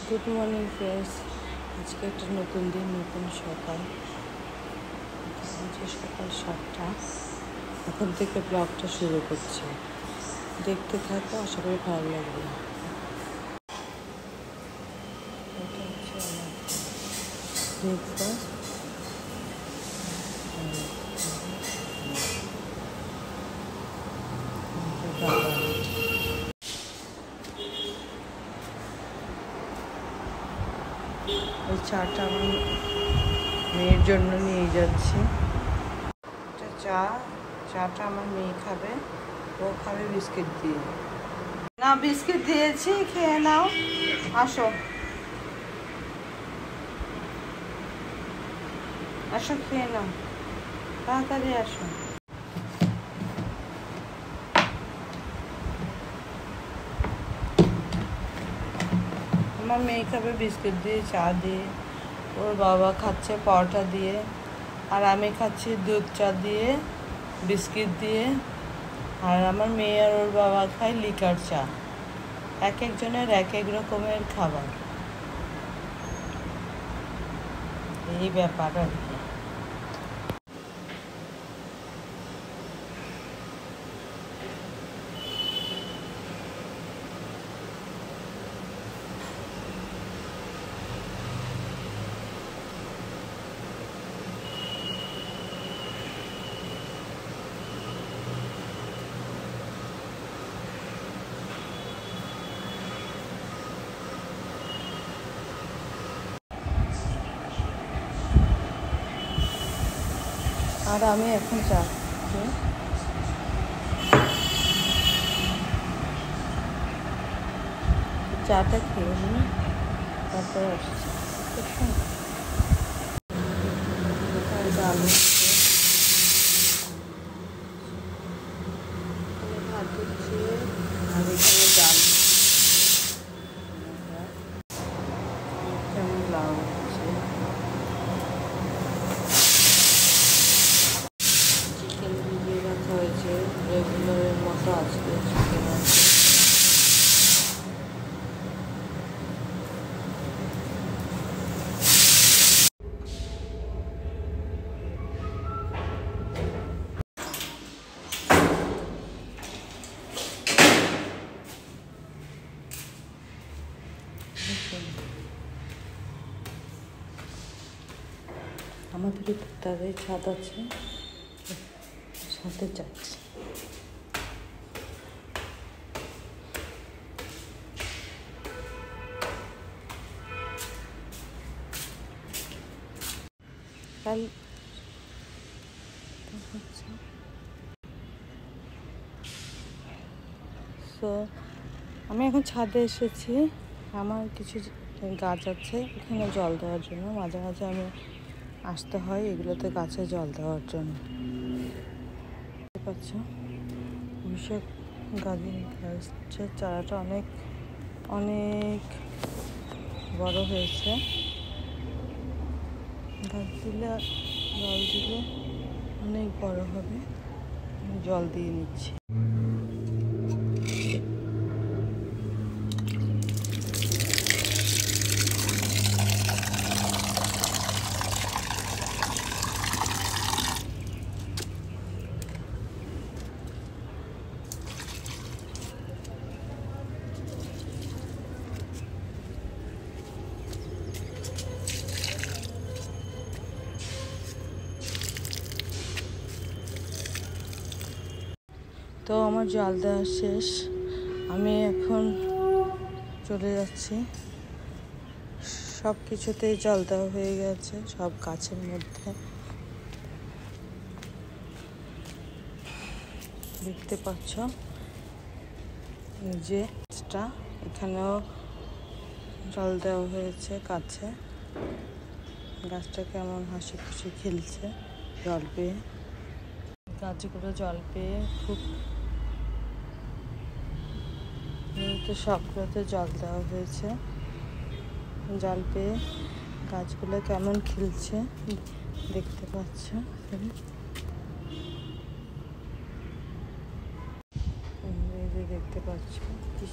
Good morning friends, আজকে একটা নতুন দিন, নতুন সকাল। সকাল 7টা। এখন থেকে ব্লগটা শুরু করছি, দেখতে থাকো, আশা করি ভালো লাগবে। এটা হচ্ছে আমার ব্রেকফাস্ট। ওই চাটা আমার মেয়ের জন্য নিয়ে যাচ্ছি। এটা চাটা আমার মেয়ে খাবে, ও খাবে বিস্কিট দিয়ে। না, বিস্কিট দিয়েছি, খেয়ে নাও। আসো আসো, খেয়ে নাও, তাড়াতাড়ি আসো। আমার মেয়ে খাবে বিস্কিট দিয়ে, চা দিয়ে, ওর বাবা খাচ্ছে পরোটা দিয়ে, আর আমি খাচ্ছি দুধ চা দিয়ে, বিস্কিট দিয়ে। আর আমার মেয়ে আর ওর বাবা খায় লিকার চা। এক একজনের এক এক রকমের খাবার, এই ব্যাপার আর কি। আর আমি এখন চা চাটা খেয়ে নিই, তারপর আসছি। ডাল ভাত হচ্ছে, আর এখানে ডাল, এখানে লাউ হচ্ছে, চিকেন ভিজিয়ে রাখা হয়েছে, রেগুলারের মতো আজকে চিকেন আছে। আমাদের তাদের ছাদ আছে, সাথে যাচ্ছে। কাল তো আমি এখন ছাদে এসেছি। আমার কিছু গাছ আছে, এখানে জল দেওয়ার জন্য মাঝে মাঝে আমি আসতে হয় এগুলোতে, গাছে জল দেওয়ার জন্য। দেখতে পাচ্ছ ভীষণ গাছের চারাটা অনেক অনেক বড় হয়েছে। গাছ দিলে, জল দিলে অনেক বড় হবে। জল দিয়ে নিচ্ছি। তো আমার জল দেওয়া শেষ, আমি এখন চলে যাচ্ছি। সব কিছুতেই জল দেওয়া হয়ে গেছে, সব গাছের মধ্যে। দেখতে পাচ্ছ যে এখানেও জল দেওয়া হয়েছে গাছে। গাছটা কেমন হাসি খুশি খেলছে জল পেয়ে। গাছগুলো জল পেয়ে খুব, তো সবগুলোতে জল দেওয়া হয়েছে। জল পেয়ে গাছগুলো কেমন খেলছে দেখতে পাচ্ছ। দেখতে পাচ্ছ কি